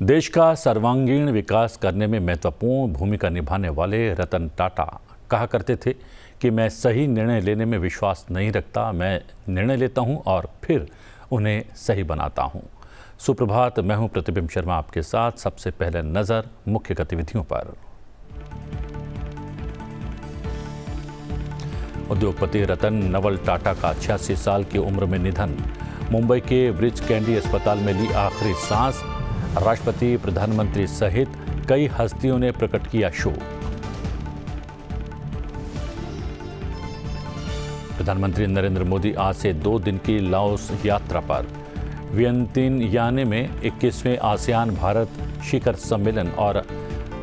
देश का सर्वांगीण विकास करने में महत्वपूर्ण भूमिका निभाने वाले रतन टाटा कहा करते थे कि मैं सही निर्णय लेने में विश्वास नहीं रखता, मैं निर्णय लेता हूं और फिर उन्हें सही बनाता हूं। सुप्रभात, मैं हूं प्रतिबिंब शर्मा आपके साथ। सबसे पहले नजर मुख्य गतिविधियों पर। उद्योगपति रतन नवल टाटा का 86 साल की उम्र में निधन। मुंबई के ब्रिच कैंडी अस्पताल में ली आखिरी सांस। राष्ट्रपति, प्रधानमंत्री सहित कई हस्तियों ने प्रकट किया शोक। प्रधानमंत्री नरेंद्र मोदी आज से 2 दिन की लाओस यात्रा पर। वियंतियाने में 21वें आसियान भारत शिखर सम्मेलन और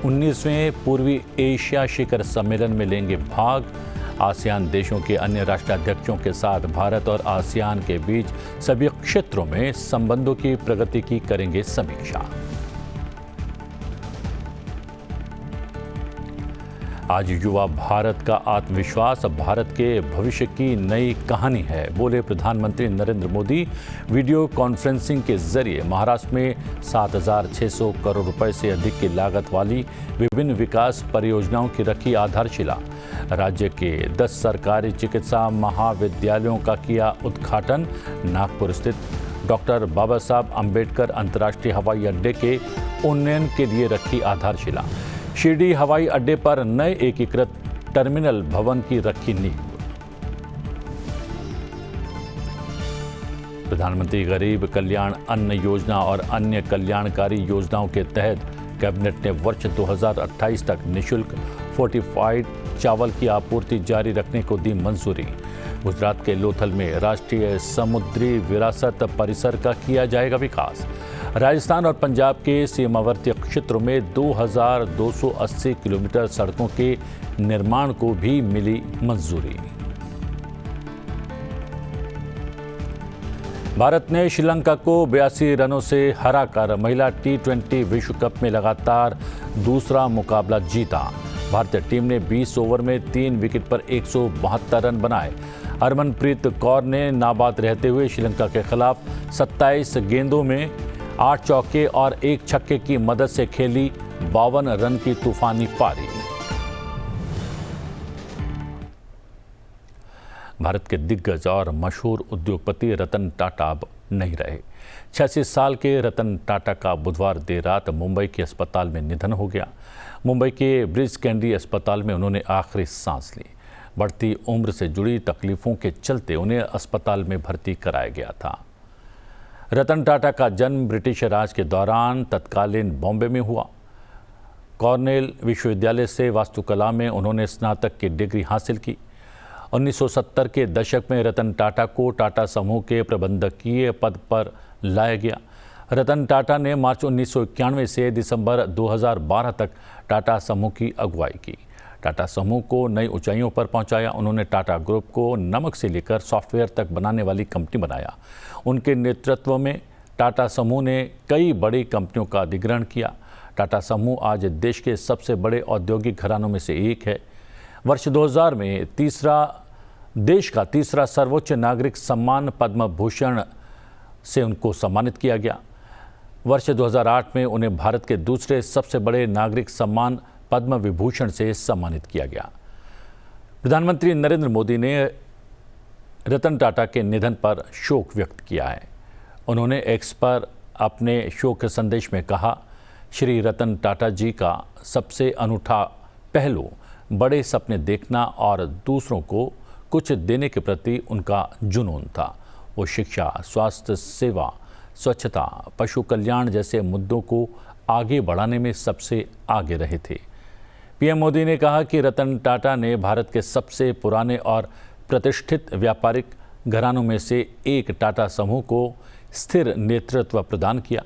19वें पूर्वी एशिया शिखर सम्मेलन में लेंगे भाग। आसियान देशों के अन्य राष्ट्राध्यक्षों के साथ भारत और आसियान के बीच सभी क्षेत्रों में संबंधों की प्रगति की करेंगे समीक्षा। आज युवा भारत का आत्मविश्वास भारत के भविष्य की नई कहानी है, बोले प्रधानमंत्री नरेंद्र मोदी। वीडियो कॉन्फ्रेंसिंग के जरिए महाराष्ट्र में 7,600 करोड़ रुपए से अधिक की लागत वाली विभिन्न विकास परियोजनाओं की रखी आधारशिला। राज्य के 10 सरकारी चिकित्सा महाविद्यालयों का किया उद्घाटन। नागपुर स्थित डॉक्टर बाबा साहब अंबेडकर अंतर्राष्ट्रीय हवाई अड्डे के उन्नयन के लिए रखी आधारशिला। शिरडी हवाई अड्डे पर नए एकीकृत टर्मिनल भवन की रखी नींव। प्रधानमंत्री गरीब कल्याण अन्न योजना और अन्य कल्याणकारी योजनाओं के तहत कैबिनेट ने वर्ष 2028 तक निःशुल्क फोर्टिफाइड चावल की आपूर्ति जारी रखने को दी मंजूरी। गुजरात के लोथल में राष्ट्रीय समुद्री विरासत परिसर का किया जाएगा विकास। राजस्थान और पंजाब के सीमावर्ती क्षेत्रों में 2,280 किलोमीटर सड़कों के निर्माण को भी मिली मंजूरी। भारत ने श्रीलंका को 82 रनों से हराकर महिला T20 विश्व कप में लगातार दूसरा मुकाबला जीता। भारतीय टीम ने 20 ओवर में 3 विकेट पर 172 रन बनाए। हरमनप्रीत कौर ने नाबाद रहते हुए श्रीलंका के खिलाफ 27 गेंदों में 8 चौके और 1 छक्के की मदद से खेली 52 रन की तूफानी पारी। भारत के दिग्गज और मशहूर उद्योगपति रतन टाटा अब नहीं रहे। 86 साल के रतन टाटा का बुधवार देर रात मुंबई के अस्पताल में निधन हो गया। मुंबई के ब्रिच कैंडी अस्पताल में उन्होंने आखिरी सांस ली। बढ़ती उम्र से जुड़ी तकलीफों के चलते उन्हें अस्पताल में भर्ती कराया गया था। रतन टाटा का जन्म ब्रिटिश राज के दौरान तत्कालीन बॉम्बे में हुआ। कॉर्नेल विश्वविद्यालय से वास्तुकला में उन्होंने स्नातक की डिग्री हासिल की। 1970 के दशक में रतन टाटा को टाटा समूह के प्रबंधकीय पद पर लाया गया। रतन टाटा ने मार्च 1991 से दिसंबर 2012 तक टाटा समूह की अगुवाई की। टाटा समूह को नई ऊंचाइयों पर पहुंचाया। उन्होंने टाटा ग्रुप को नमक से लेकर सॉफ्टवेयर तक बनाने वाली कंपनी बनाया। उनके नेतृत्व में टाटा समूह ने कई बड़ी कंपनियों का अधिग्रहण किया। टाटा समूह आज देश के सबसे बड़े औद्योगिक घरानों में से एक है। वर्ष 2000 में देश का तीसरा सर्वोच्च नागरिक सम्मान पद्म भूषण से उनको सम्मानित किया गया। वर्ष 2008 में उन्हें भारत के दूसरे सबसे बड़े नागरिक सम्मान पद्म विभूषण से सम्मानित किया गया। प्रधानमंत्री नरेंद्र मोदी ने रतन टाटा के निधन पर शोक व्यक्त किया है। उन्होंने एक्स पर अपने शोक संदेश में कहा, श्री रतन टाटा जी का सबसे अनूठा पहलू बड़े सपने देखना और दूसरों को कुछ देने के प्रति उनका जुनून था। वो शिक्षा, स्वास्थ्य सेवा, स्वच्छता, पशु कल्याण जैसे मुद्दों को आगे बढ़ाने में सबसे आगे रहे थे। पीएम मोदी ने कहा कि रतन टाटा ने भारत के सबसे पुराने और प्रतिष्ठित व्यापारिक घरानों में से एक टाटा समूह को स्थिर नेतृत्व प्रदान किया।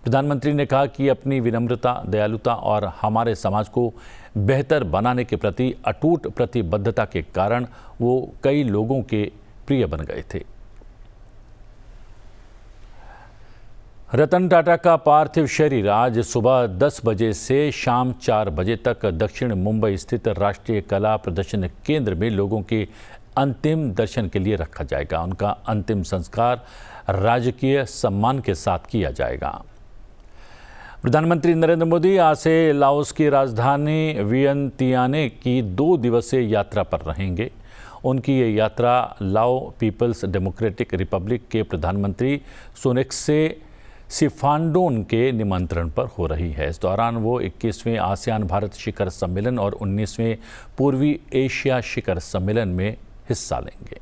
प्रधानमंत्री ने कहा कि अपनी विनम्रता, दयालुता और हमारे समाज को बेहतर बनाने के प्रति अटूट प्रतिबद्धता के कारण वो कई लोगों के प्रिय बन गए थे। रतन टाटा का पार्थिव शरीर आज सुबह 10 बजे से शाम 4 बजे तक दक्षिण मुंबई स्थित राष्ट्रीय कला प्रदर्शन केंद्र में लोगों के अंतिम दर्शन के लिए रखा जाएगा। उनका अंतिम संस्कार राजकीय सम्मान के साथ किया जाएगा। प्रधानमंत्री नरेंद्र मोदी आज से लाओस की राजधानी वियंतियाने की 2 दिवसीय यात्रा पर रहेंगे। उनकी ये यात्रा लाओ पीपल्स डेमोक्रेटिक रिपब्लिक के प्रधानमंत्री सोनेक्से सिफांडोन के निमंत्रण पर हो रही है। इस दौरान वो 21वें आसियान भारत शिखर सम्मेलन और 19वें पूर्वी एशिया शिखर सम्मेलन में हिस्सा लेंगे।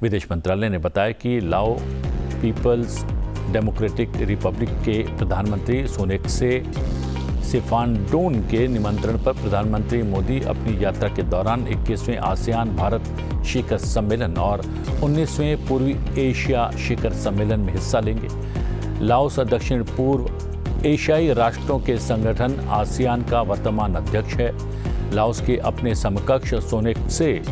विदेश मंत्रालय ने बताया कि लाओ पीपल्स डेमोक्रेटिक रिपब्लिक के प्रधानमंत्री सोनेक्से सिफांडोन के निमंत्रण पर प्रधानमंत्री मोदी अपनी यात्रा के दौरान 21वें आसियान भारत शिखर सम्मेलन और 19वें पूर्वी एशिया शिखर सम्मेलन में हिस्सा लेंगे। लाओस दक्षिण पूर्व एशियाई राष्ट्रों के संगठन आसियान का वर्तमान अध्यक्ष है। लाओस के अपने समकक्ष सोनेक्से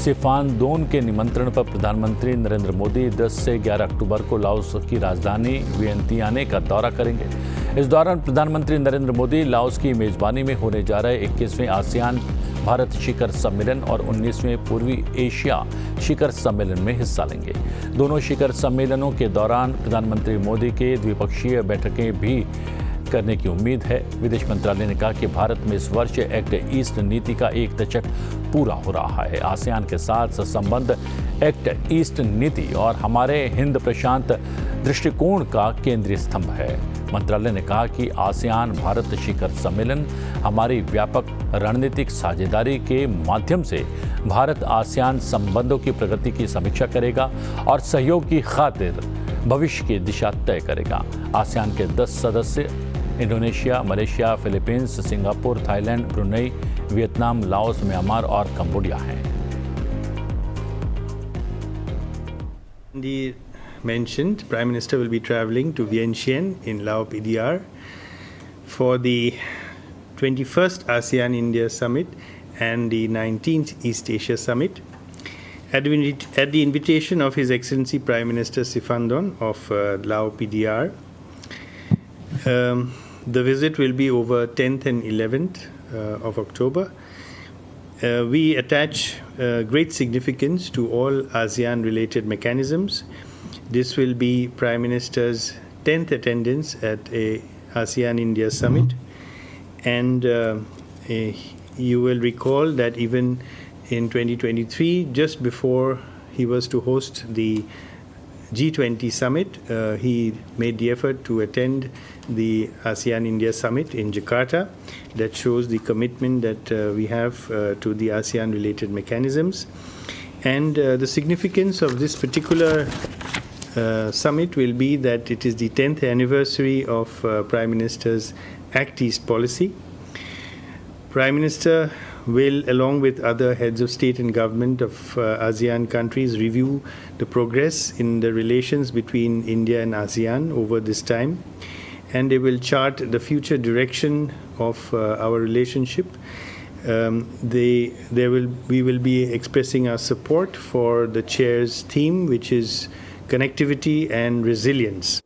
सिफांडोन के निमंत्रण पर प्रधानमंत्री नरेंद्र मोदी 10 से 11 अक्टूबर को लाओस की राजधानी वियंतियाने का दौरा करेंगे। इस दौरान प्रधानमंत्री नरेंद्र मोदी लाओस की मेजबानी में होने जा रहे 21वें आसियान भारत शिखर सम्मेलन और 19वें पूर्वी एशिया शिखर सम्मेलन में हिस्सा लेंगे। दोनों शिखर सम्मेलनों के दौरान प्रधानमंत्री मोदी के द्विपक्षीय बैठकें भी करने की उम्मीद है। विदेश मंत्रालय ने कहा कि भारत में इस वर्ष एक्ट ईस्ट नीति का 1 दशक पूरा हो रहा है। आसियान के साथ संबंध एक्ट ईस्ट नीति और हमारे हिंद प्रशांत दृष्टिकोण का केंद्रीय स्तंभ है। मंत्रालय ने कहा कि आसियान भारत शिखर सम्मेलन हमारी व्यापक रणनीतिक साझेदारी के माध्यम से भारत आसियान संबंधों की प्रगति की समीक्षा करेगा और सहयोग की खातिर भविष्य की दिशा तय करेगा। आसियान के 10 सदस्य Indonesia, Malaysia, Philippines, Singapore, Thailand, Brunei, Vietnam, Laos, Myanmar और कंबोडिया हैं। The mentioned Prime Minister will be traveling to Vientiane in Lao PDR for the 21st ASEAN India Summit and the 19th East Asia Summit. At the invitation of His Excellency Prime Minister Sifandon of Lao PDR, the visit will be over 10th and 11th of October. We attach great significance to all ASEAN-related mechanisms. This will be Prime Minister's 10th attendance at a ASEAN-India Summit. And you will recall that even in 2023, just before he was to host the G20 summit, he made the effort to attend the ASEAN-India Summit in Jakarta. That shows the commitment that we have to the ASEAN-related mechanisms. And the significance of this particular summit will be that it is the 10th anniversary of Prime Minister's Act East policy. Prime Minister will, along with other heads of state and government of ASEAN countries, review the progress in the relations between India and ASEAN over this time, and they will chart the future direction of our relationship. We will be expressing our support for the chair's theme, which is connectivity and resilience.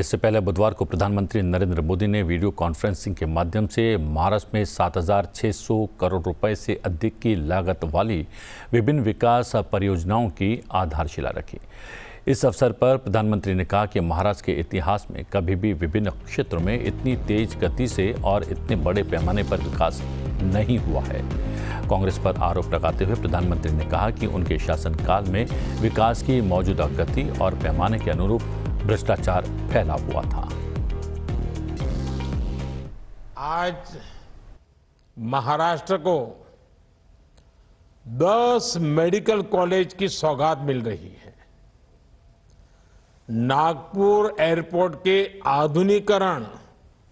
इससे पहले बुधवार को प्रधानमंत्री नरेंद्र मोदी ने video conferencing के माध्यम से महाराष्ट्र में 7,600 करोड़ रुपए से अधिक की लागत वाली विभिन्न विकास परियोजनाओं की आधारशिला रखी। इस अवसर पर प्रधानमंत्री ने कहा कि महाराष्ट्र के इतिहास में कभी भी विभिन्न क्षेत्रों में इतनी तेज गति से और इतने बड़े पैमाने पर विकास नहीं हुआ है। कांग्रेस पर आरोप लगाते हुए प्रधानमंत्री ने कहा कि उनके शासनकाल में विकास की मौजूदा गति और पैमाने के अनुरूप भ्रष्टाचार फैला हुआ था। आज महाराष्ट्र को 10 मेडिकल कॉलेज की सौगात मिल रही है। नागपुर एयरपोर्ट के आधुनिकीकरण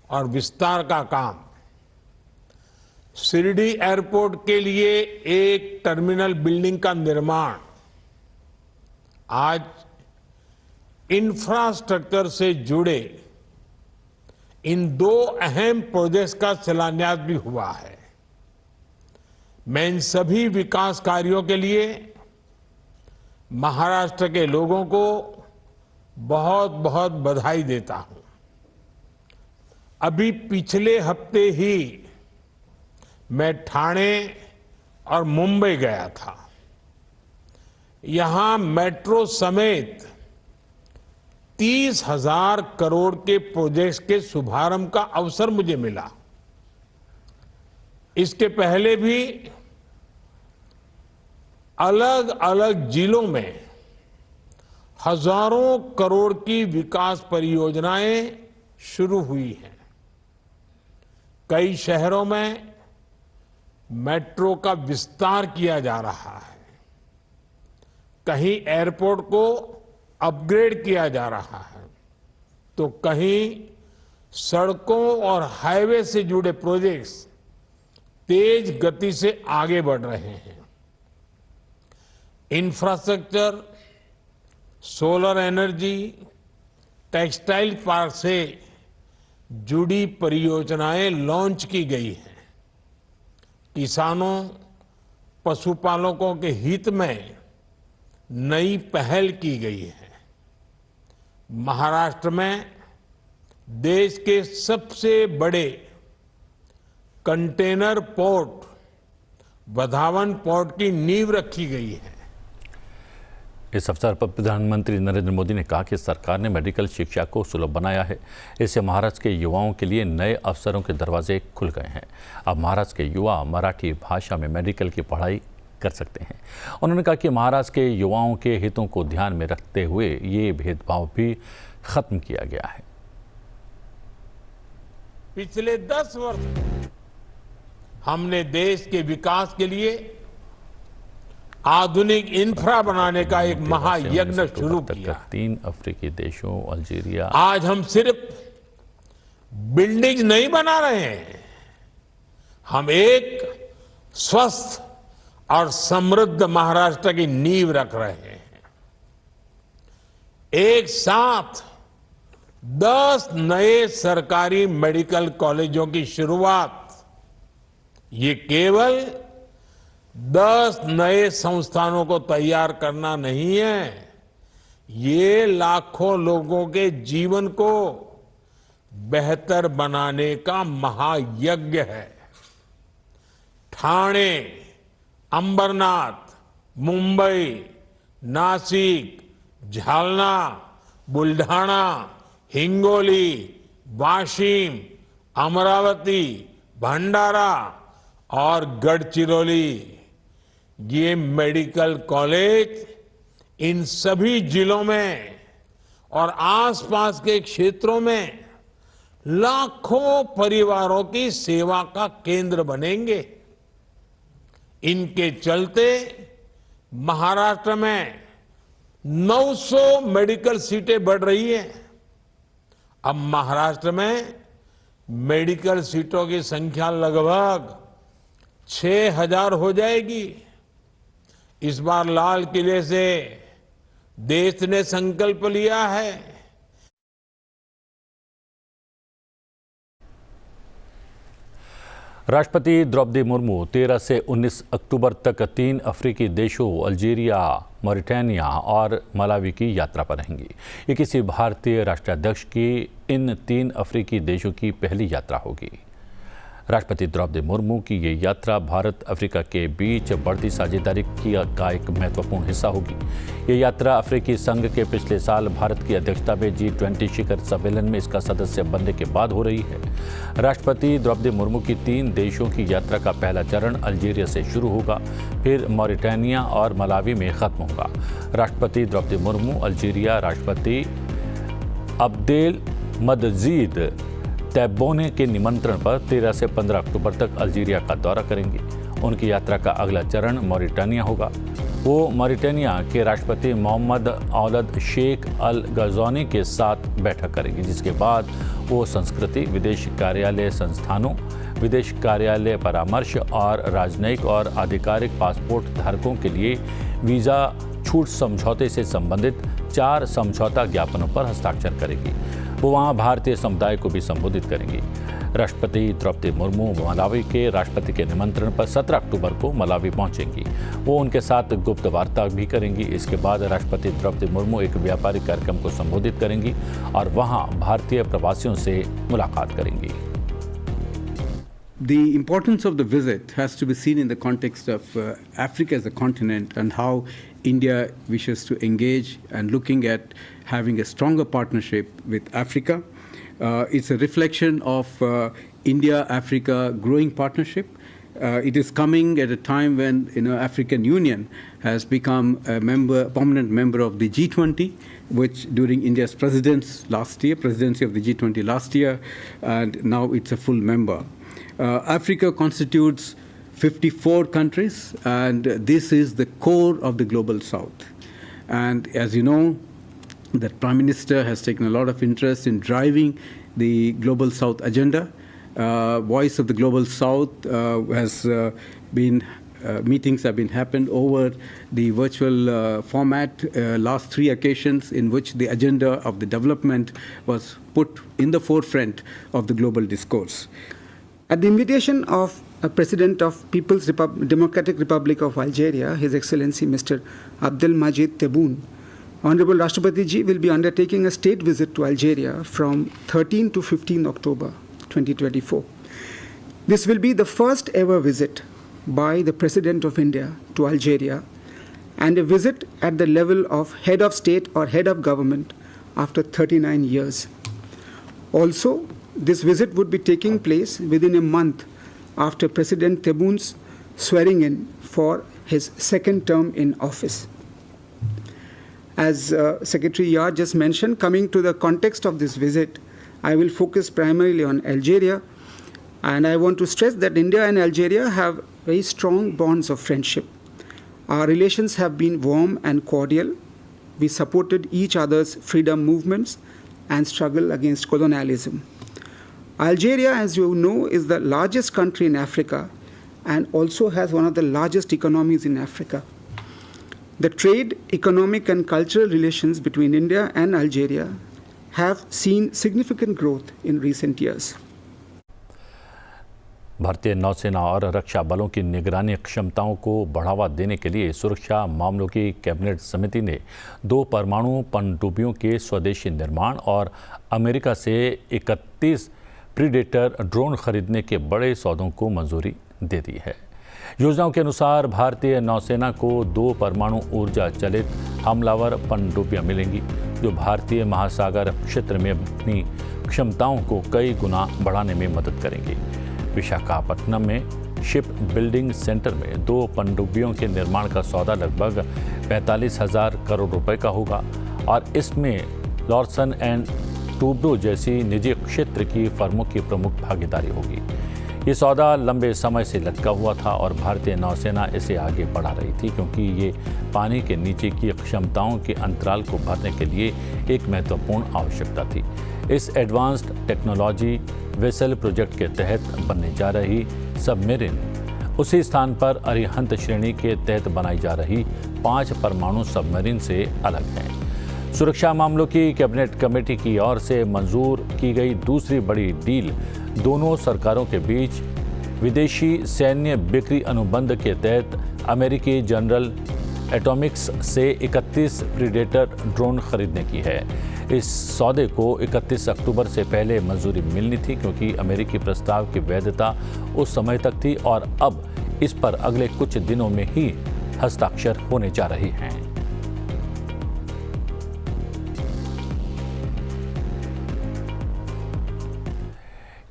और विस्तार का काम, शिरडी एयरपोर्ट के लिए एक टर्मिनल बिल्डिंग का निर्माण, आज इंफ्रास्ट्रक्चर से जुड़े इन 2 अहम प्रोजेक्ट्स का शिलान्यास भी हुआ है। मैं इन सभी विकास कार्यों के लिए महाराष्ट्र के लोगों को बहुत बहुत बधाई देता हूं। अभी पिछले हफ्ते ही मैं ठाणे और मुंबई गया था। यहां मेट्रो समेत 30,000 करोड़ के प्रोजेक्ट्स के शुभारंभ का अवसर मुझे मिला। इसके पहले भी अलग अलग जिलों में हजारों करोड़ की विकास परियोजनाएं शुरू हुई हैं। कई शहरों में मेट्रो का विस्तार किया जा रहा है, कहीं एयरपोर्ट को अपग्रेड किया जा रहा है, तो कहीं सड़कों और हाईवे से जुड़े प्रोजेक्ट्स तेज गति से आगे बढ़ रहे हैं। Infrastructure, solar energy, textile park से जुड़ी परियोजनाएं लॉन्च की गई हैं। किसानों, पशुपालकों के हित में नई पहल की गई है। महाराष्ट्र में देश के सबसे बड़े कंटेनर पोर्ट वधावन पोर्ट की नींव रखी गई है। इस अवसर पर प्रधानमंत्री नरेंद्र मोदी ने कहा कि सरकार ने मेडिकल शिक्षा को सुलभ बनाया है। इससे महाराष्ट्र के युवाओं के लिए नए अवसरों के दरवाजे खुल गए हैं। अब महाराष्ट्र के युवा मराठी भाषा में मेडिकल की पढ़ाई कर सकते हैं। उन्होंने कहा कि महाराष्ट्र के युवाओं के हितों को ध्यान में रखते हुए ये भेदभाव भी खत्म किया गया है। पिछले 10 वर्ष हमने देश के विकास के लिए आधुनिक इंफ्रा बनाने का एक महायज्ञ शुरू किया। 3 अफ्रीकी देशों अल्जीरिया। आज हम सिर्फ बिल्डिंग नहीं बना रहे हैं, हम एक स्वस्थ और समृद्ध महाराष्ट्र की नींव रख रहे हैं। एक साथ 10 नए सरकारी मेडिकल कॉलेजों की शुरुआत, ये केवल 10 नए संस्थानों को तैयार करना नहीं है, ये लाखों लोगों के जीवन को बेहतर बनाने का महायज्ञ है। ठाणे, अंबरनाथ, मुंबई, नासिक, जालना, बुल्ढाणा, हिंगोली, वाशिम, अमरावती, भंडारा और गढ़चिरौली, ये मेडिकल कॉलेज इन सभी जिलों में और आसपास के क्षेत्रों में लाखों परिवारों की सेवा का केंद्र बनेंगे। इनके चलते महाराष्ट्र में 900 मेडिकल सीटें बढ़ रही हैं। अब महाराष्ट्र में मेडिकल सीटों की संख्या लगभग 6,000 हो जाएगी। इस बार लाल किले से देश ने संकल्प लिया है। राष्ट्रपति द्रौपदी मुर्मू 13 से 19 अक्टूबर तक 3 अफ्रीकी देशों अल्जीरिया, मॉरिटानिया और मलावी की यात्रा पर रहेंगी। ये किसी भारतीय राष्ट्राध्यक्ष की इन 3 अफ्रीकी देशों की पहली यात्रा होगी। राष्ट्रपति द्रौपदी मुर्मू की ये यात्रा भारत अफ्रीका के बीच बढ़ती साझेदारी का एक महत्वपूर्ण हिस्सा होगी। ये यात्रा अफ्रीकी संघ के पिछले साल भारत की अध्यक्षता में G20 शिखर सम्मेलन में इसका सदस्य बनने के बाद हो रही है। राष्ट्रपति द्रौपदी मुर्मू की 3 देशों की यात्रा का पहला चरण अल्जीरिया से शुरू होगा, फिर मॉरिटानिया और मलावी में खत्म होगा। राष्ट्रपति द्रौपदी मुर्मू अल्जीरिया राष्ट्रपति अब्देलमजीद तैब्बोने के निमंत्रण पर 13 से 15 अक्टूबर तक अल्जीरिया का दौरा करेंगे। उनकी यात्रा का अगला चरण मॉरिटानिया होगा। वो मॉरिटानिया के राष्ट्रपति मोहम्मद औलद शेख अल गज़ौनी के साथ बैठक करेंगे, जिसके बाद वो संस्कृति, विदेश कार्यालय संस्थानों, विदेश कार्यालय परामर्श और राजनयिक और आधिकारिक पासपोर्ट धारकों के लिए वीज़ा छूट समझौते से संबंधित 4 समझौता ज्ञापनों पर हस्ताक्षर करेगी। वो वहाँ भारतीय समुदाय को भी संबोधित करेंगी। राष्ट्रपति द्रौपदी मुर्मू मलावी के राष्ट्रपति के निमंत्रण पर 17 अक्टूबर को मलावी पहुंचेंगी। वो उनके साथ गुप्त वार्ता भी करेंगी। इसके बाद राष्ट्रपति द्रौपदी मुर्मू एक व्यापारिक कार्यक्रम को संबोधित करेंगी और वहाँ भारतीय प्रवासियों से मुलाकात करेंगी। The importance of the visit has to be seen in the context of Africa as a continent and how India wishes to engage and looking at having a stronger partnership with Africa. It's a reflection of India-Africa growing partnership. It is coming at a time when African Union has become a permanent member of the G20, which during India's presidency of the G20 last year, and now it's a full member. Africa constitutes 54 countries, and this is the core of the Global South. And as you know, the Prime Minister has taken a lot of interest in driving the Global South agenda. Voice of the Global South has been meetings have been happened over the virtual format, last 3 occasions in which the agenda of the development was put in the forefront of the global discourse. At the invitation of President of People's Democratic Republic of Algeria, His Excellency Mr. Abdelmajid Tebboune, Honorable Rashtrapati Ji will be undertaking a state visit to Algeria from 13 to 15 October 2024. This will be the first ever visit by the President of India to Algeria, and a visit at the level of head of state or head of government after 39 years. Also, this visit would be taking place within a month after President Tebboune's swearing in for his second term in office. As Secretary Yar just mentioned, coming to the context of this visit, I will focus primarily on Algeria, and I want to stress that India and Algeria have very strong bonds of friendship. Our relations have been warm and cordial. We supported each other's freedom movements and struggle against colonialism. Algeria, as you know, is the largest country in Africa and also has one of the largest economies in Africa. The trade, economic and cultural relations between India and Algeria have seen significant growth in recent years. भारतीय नौसेना और रक्षा बलों की निगरानी क्षमताओं को बढ़ावा देने के लिए सुरक्षा मामलों की कैबिनेट समिति ने 2 परमाणु पनडुब्बियों के स्वदेशी निर्माण और अमेरिका से 31 प्रीडेटर ड्रोन खरीदने के बड़े सौदों को मंजूरी दे दी है। योजनाओं के अनुसार भारतीय नौसेना को 2 परमाणु ऊर्जा चलित हमलावर पनडुब्बियां मिलेंगी, जो भारतीय महासागर क्षेत्र में अपनी क्षमताओं को कई गुना बढ़ाने में मदद करेंगी। विशाखापट्टनम में शिप बिल्डिंग सेंटर में 2 पनडुब्बियों के निर्माण का सौदा लगभग 45,000 करोड़ रुपए का होगा और इसमें लॉर्सन एंड टूब्रो जैसी निजी क्षेत्र की फर्मों की प्रमुख भागीदारी होगी। ये सौदा लंबे समय से लटका हुआ था और भारतीय नौसेना इसे आगे बढ़ा रही थी, क्योंकि ये पानी के नीचे की क्षमताओं के अंतराल को भरने के लिए एक महत्वपूर्ण आवश्यकता थी। इस एडवांस्ड टेक्नोलॉजी वेसल प्रोजेक्ट के तहत बनने जा रही सबमरीन उसी स्थान पर अरिहंत श्रेणी के तहत बनाई जा रही 5 परमाणु सबमरीन से अलग है। सुरक्षा मामलों की कैबिनेट कमेटी की ओर से मंजूर की गई दूसरी बड़ी डील दोनों सरकारों के बीच विदेशी सैन्य बिक्री अनुबंध के तहत अमेरिकी जनरल एटॉमिक्स से 31 प्रीडेटर ड्रोन खरीदने की है। इस सौदे को 31 अक्टूबर से पहले मंजूरी मिलनी थी, क्योंकि अमेरिकी प्रस्ताव की वैधता उस समय तक थी और अब इस पर अगले कुछ दिनों में ही हस्ताक्षर होने जा रहे हैं।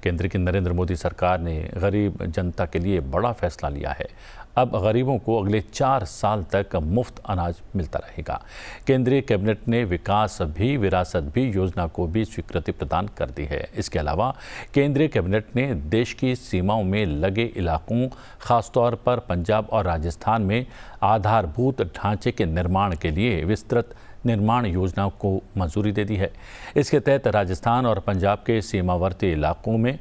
केंद्र की नरेंद्र मोदी सरकार ने गरीब जनता के लिए बड़ा फैसला लिया है। अब गरीबों को अगले 4 साल तक मुफ्त अनाज मिलता रहेगा। केंद्रीय कैबिनेट ने विकास भी विरासत भी योजना को भी स्वीकृति प्रदान कर दी है। इसके अलावा केंद्रीय कैबिनेट ने देश की सीमाओं में लगे इलाकों, खासतौर पर पंजाब और राजस्थान में आधारभूत ढांचे के निर्माण के लिए विस्तृत निर्माण योजना को मंजूरी दे दी है। इसके तहत राजस्थान और पंजाब के सीमावर्ती इलाकों में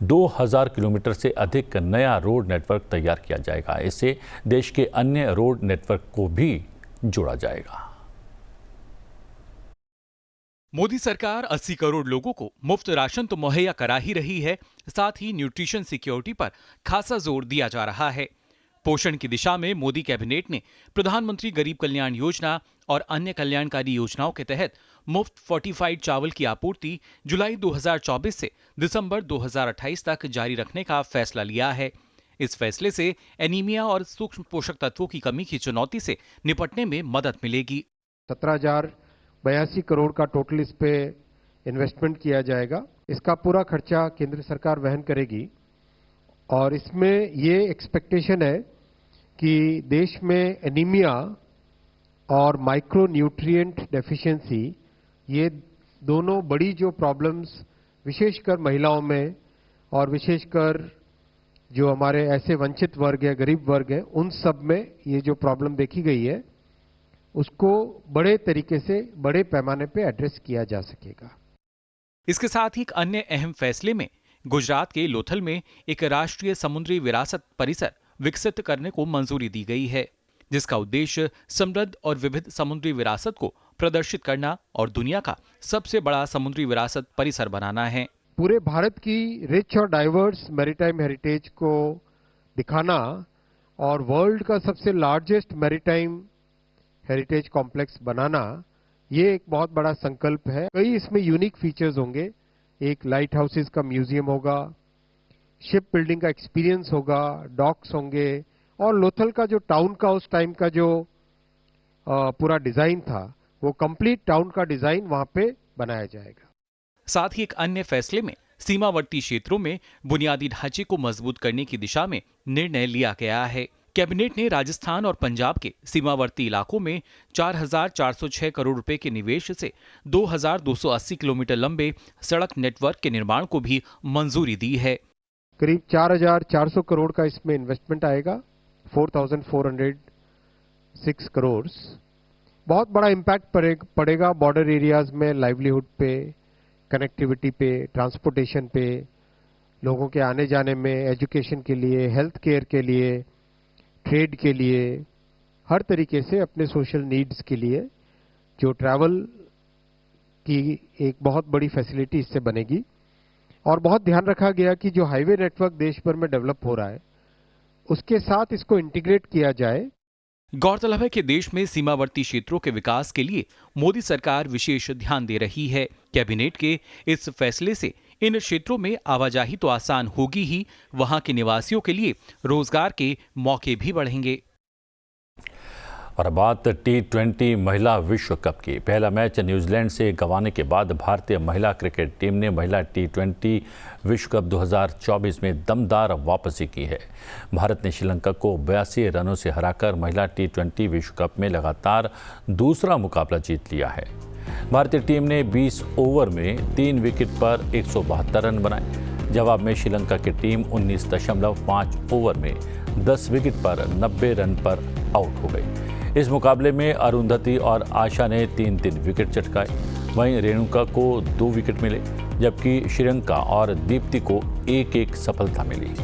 2000 किलोमीटर से अधिक नया रोड नेटवर्क तैयार किया जाएगा। इससे देश के अन्य रोड नेटवर्क को भी जोड़ा जाएगा। मोदी सरकार 80 करोड़ लोगों को मुफ्त राशन तो मुहैया करा ही रही है, साथ ही न्यूट्रिशन सिक्योरिटी पर खासा जोर दिया जा रहा है। पोषण की दिशा में मोदी कैबिनेट ने प्रधानमंत्री गरीब कल्याण योजना और अन्य कल्याणकारी योजनाओं के तहत मुफ्त फोर्टिफाइड चावल की आपूर्ति जुलाई 2024 से दिसंबर 2028 तक जारी रखने का फैसला लिया है। इस फैसले से एनीमिया और सूक्ष्म पोषक तत्वों की कमी की चुनौती से निपटने में मदद मिलेगी। 17,082 करोड़ का टोटल इस पे इन्वेस्टमेंट किया जाएगा। इसका पूरा खर्चा केंद्र सरकार वहन करेगी और इसमें ये एक्सपेक्टेशन है कि देश में एनीमिया और माइक्रो न्यूट्रिएंट डेफिशिएंसी, ये दोनों बड़ी जो प्रॉब्लम्स विशेषकर महिलाओं में और विशेषकर जो हमारे ऐसे वंचित वर्ग है, गरीब वर्ग है, उन सब में ये जो प्रॉब्लम देखी गई है उसको बड़े तरीके से बड़े पैमाने पे एड्रेस किया जा सकेगा। इसके साथ ही एक अन्य अहम फैसले में गुजरात के लोथल में एक राष्ट्रीय समुद्री विरासत परिसर विकसित करने को मंजूरी दी गई है, जिसका उद्देश्य समृद्ध और विविध समुद्री विरासत को प्रदर्शित करना और दुनिया का सबसे बड़ा समुद्री विरासत परिसर बनाना है। पूरे भारत की रिच और डाइवर्स मैरीटाइम हेरिटेज को दिखाना और वर्ल्ड का सबसे लार्जेस्ट मैरीटाइम हेरिटेज कॉम्प्लेक्स बनाना, ये एक बहुत बड़ा संकल्प है। कई इसमें यूनिक फीचर्स होंगे। एक लाइट हाउसेस का म्यूजियम होगा, शिप बिल्डिंग का एक्सपीरियंस होगा, डॉक्स होंगे और लोथल का जो टाउन का उस टाइम का जो पूरा डिजाइन था, वो कंप्लीट टाउन का डिजाइन वहां पे बनाया जाएगा। साथ ही एक अन्य फैसले में सीमावर्ती क्षेत्रों में बुनियादी ढांचे को मजबूत करने की दिशा में निर्णय लिया गया है। कैबिनेट ने राजस्थान और पंजाब के सीमावर्ती इलाकों में 4,406 करोड़ रुपए के निवेश से 2,280 किलोमीटर लंबे सड़क नेटवर्क के निर्माण को भी मंजूरी दी है। करीब 4,400 करोड़ का इसमें इन्वेस्टमेंट आएगा, 4,406 करोड़। बहुत बड़ा इम्पैक्ट पड़ेगा बॉर्डर एरियाज में, लाइवलीहुड पे, कनेक्टिविटी पे, ट्रांसपोर्टेशन पे, लोगों के आने जाने में, एजुकेशन के लिए, हेल्थ केयर के लिए, ट्रेड के लिए, हर तरीके से अपने सोशल नीड्स के लिए जो ट्रैवल की एक बहुत बड़ी फैसिलिटी इससे बनेगी। और बहुत ध्यान रखा गया कि जो हाईवे नेटवर्क देश भर में डेवलप हो रहा है उसके साथ इसको इंटीग्रेट किया जाए। गौरतलब है कि देश में सीमावर्ती क्षेत्रों के विकास के लिए मोदी सरकार विशेष ध्यान दे रही है। कैबिनेट के इस फैसले से इन क्षेत्रों में आवाजाही तो आसान होगी ही, वहां के निवासियों के लिए रोजगार के मौके भी बढ़ेंगे। और बात T20 महिला विश्व कप की। पहला मैच न्यूजीलैंड से गंवाने के बाद भारतीय महिला क्रिकेट टीम ने महिला T20 विश्व कप 2024 में दमदार वापसी की है। भारत ने श्रीलंका को 82 रनों से हराकर महिला T20 विश्व कप में लगातार दूसरा मुकाबला जीत लिया है। भारतीय टीम ने 20 ओवर में 3 विकेट पर 172 रन बनाए। जवाब में श्रीलंका की टीम 19.5 ओवर में 10 विकेट पर 90 रन पर आउट हो गई। इस मुकाबले में अरुंधति और आशा ने 3-3 विकेट चटकाए। वहीं रेणुका को 2 विकेट मिले, जबकि श्रीलंका और दीप्ति को 1-1 सफलता मिली।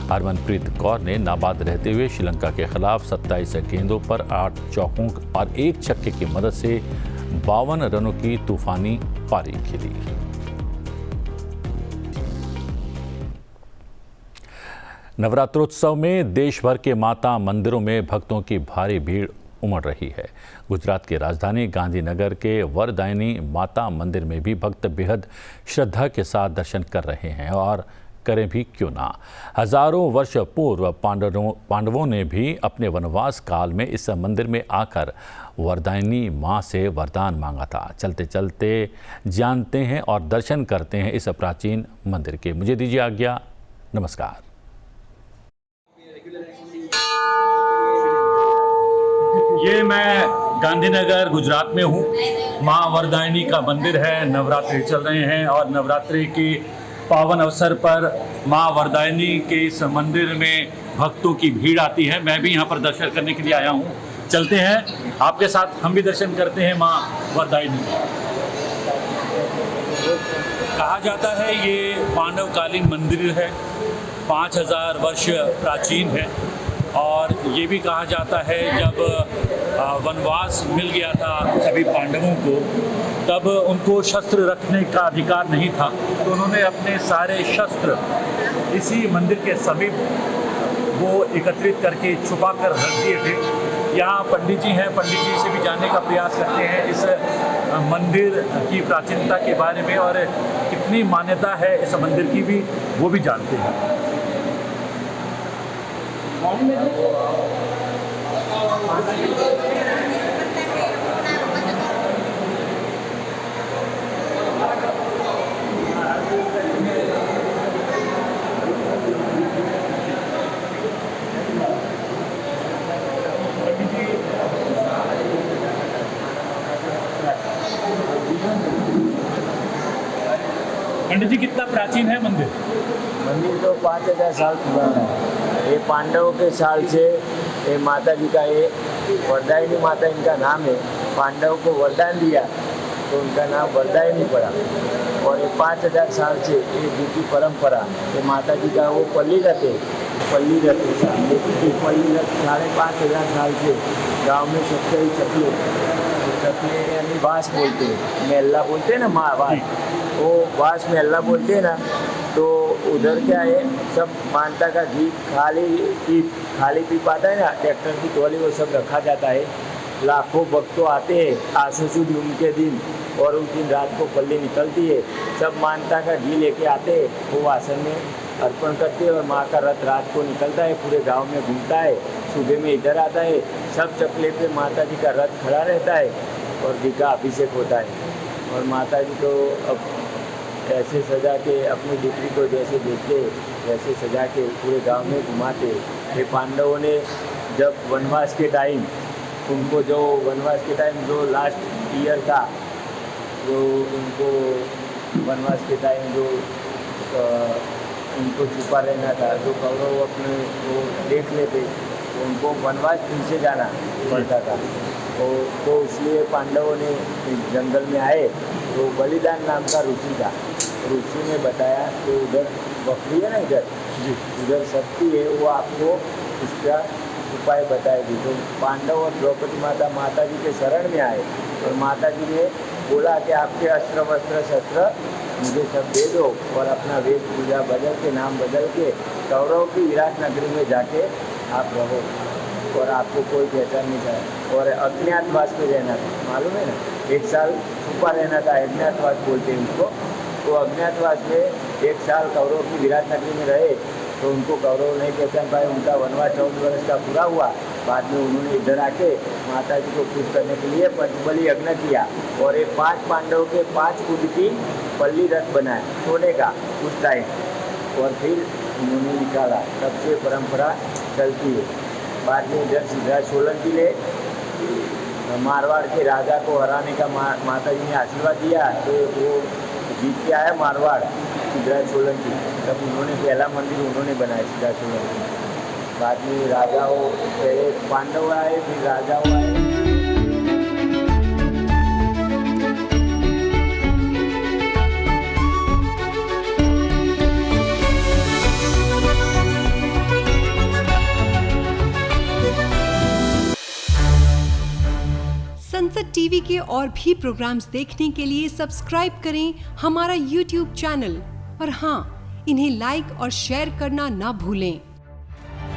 हरमनप्रीत कौर ने नाबाद रहते हुए श्रीलंका के खिलाफ 27 गेंदों पर 8 चौकों और 1 छक्के की मदद से 52 रनों की तूफानी पारी खेली। नवरात्रोत्सव में देश भर के माता मंदिरों में भक्तों की भारी भीड़ उमड़ रही है। गुजरात की राजधानी गांधीनगर के वरदायिनी माता मंदिर में भी भक्त बेहद श्रद्धा के साथ दर्शन कर रहे हैं और करें भी क्यों ना। हजारों वर्ष पूर्व पांडवों ने भी अपने वनवास काल में इस मंदिर में आकर वरदायिनी मां से वरदान मांगा था। चलते चलते जानते हैं और दर्शन करते हैं इस प्राचीन मंदिर के। मुझे दीजिए आज्ञा। नमस्कार। ये मैं गांधीनगर गुजरात में हूँ। माँ वरदायिनी का मंदिर है। नवरात्रि चल रहे हैं और नवरात्रि के पावन अवसर पर माँ वरदायिनी के इस मंदिर में भक्तों की भीड़ आती है। मैं भी यहाँ पर दर्शन करने के लिए आया हूँ। चलते हैं आपके साथ, हम भी दर्शन करते हैं माँ वरदायिनी। कहा जाता है ये पांडवकालीन मंदिर है, 5000 वर्ष प्राचीन है। और ये भी कहा जाता है जब वनवास मिल गया था सभी पांडवों को, तब उनको शस्त्र रखने का अधिकार नहीं था, तो उन्होंने अपने सारे शस्त्र इसी मंदिर के समीप वो एकत्रित करके छुपा कर रख दिए थे। यहाँ पंडित जी हैं, पंडित जी से भी जानने का प्रयास करते हैं इस मंदिर की प्राचीनता के बारे में और कितनी मान्यता है इस मंदिर की भी, वो भी जानते हैं। पंडित जी, कितना प्राचीन है मंदिर? मंदिर तो 5000 साल पुराना है। ये पांडवों के साल से ये माता जी का, ये वरदायिनी माता इनका नाम है। पांडवों को वरदान दिया तो उनका नाम वरदायिनी पड़ा। और ये 5000 साल से ये दूसरी परंपरा, ये माता जी का वो पल्ली रथ है। पल्ली रथ 5,500 साल से गांव में सबसे ही चपले यानी बाँस बोलते हैं, मेला बोलते हैं ना, माँ बाँस, वो बाँस में अल्लाह बोलते हैं ना। तो उधर क्या है, सब मानता का घी खाली पी पाता है ना, ट्रैक्टर की ट्रॉली वो सब रखा जाता है। लाखों भक्त आते हैं आसू उनके दिन, और उस दिन रात को पल्ली निकलती है। सब मानता का घी लेके आते हैं, वो वासन में अर्पण करते हैं और माँ का रथ रात को निकलता है, पूरे गांव में घूमता है। सुबह में इधर आता है, सब चपले पे माता जी का रथ खड़ा रहता है और घी का अभिषेक होता है। और माता जी को अब ऐसे सजा के अपनी बेटी को जैसे देखते वैसे सजा के पूरे गांव में घुमाते। ये पांडवों ने जब वनवास के टाइम, उनको जो वनवास के टाइम जो लास्ट ईयर था, जो उनको वनवास के टाइम जो उनको छुपा रहना था, जो कौरव अपने वो देख लेते तो उनको वनवास फिर से जाना पड़ता था। तो इसलिए पांडवों ने जंगल में आए तो बलिदान नाम का ऋषि था। ऋषि ने बताया कि उधर बकरी है ना, उधर शक्ति है, वो आपको उसका उपाय बताएगी। तो पांडव और द्रौपदी माता जी के शरण में आए और माता जी ने बोला कि आपके अस्त्र वस्त्र शस्त्र मुझे सब दे दो और अपना वेश पूजा बदल के, नाम बदल के कौरव की विराट नगरी में जाके आप रहो और आपको कोई पहचान नहीं था। और अज्ञातवास में रहना था, मालूम है ना, 1 साल छुपा रहना था, अज्ञातवास बोलते हैं उनको। तो अज्ञातवास में 1 साल कौरव की विराट नगरी में रहे तो उनको कौरव नहीं पहचान पाए। उनका वनवास 14 वर्ष का पूरा हुआ। बाद में उन्होंने इधर आके माता जी को खुश करने के लिए पंचबली यज्ञ किया और ये 5 पांडवों के 5 खुद की पल्ली रथ बनाए सोने का उस टाइम, और फिर उन्होंने निकाला। तब से परंपरा चलती है। बाद में इधर सिद्धराज सोलंकी ने मारवाड़ के राजा को हराने का माता जी ने आशीर्वाद दिया, तो वो जीत के आया मारवाड़ सिद्धराज सोलंकी। तब उन्होंने पहला मंदिर उन्होंने बनाया सिद्धराज सोलंकी। बाद में राजाओं, पहले पांडव आए फिर राजाओं आए। संसद टीवी के और भी प्रोग्राम्स देखने के लिए सब्सक्राइब करें हमारा YouTube चैनल और हाँ, इन्हें लाइक और शेयर करना ना भूलें।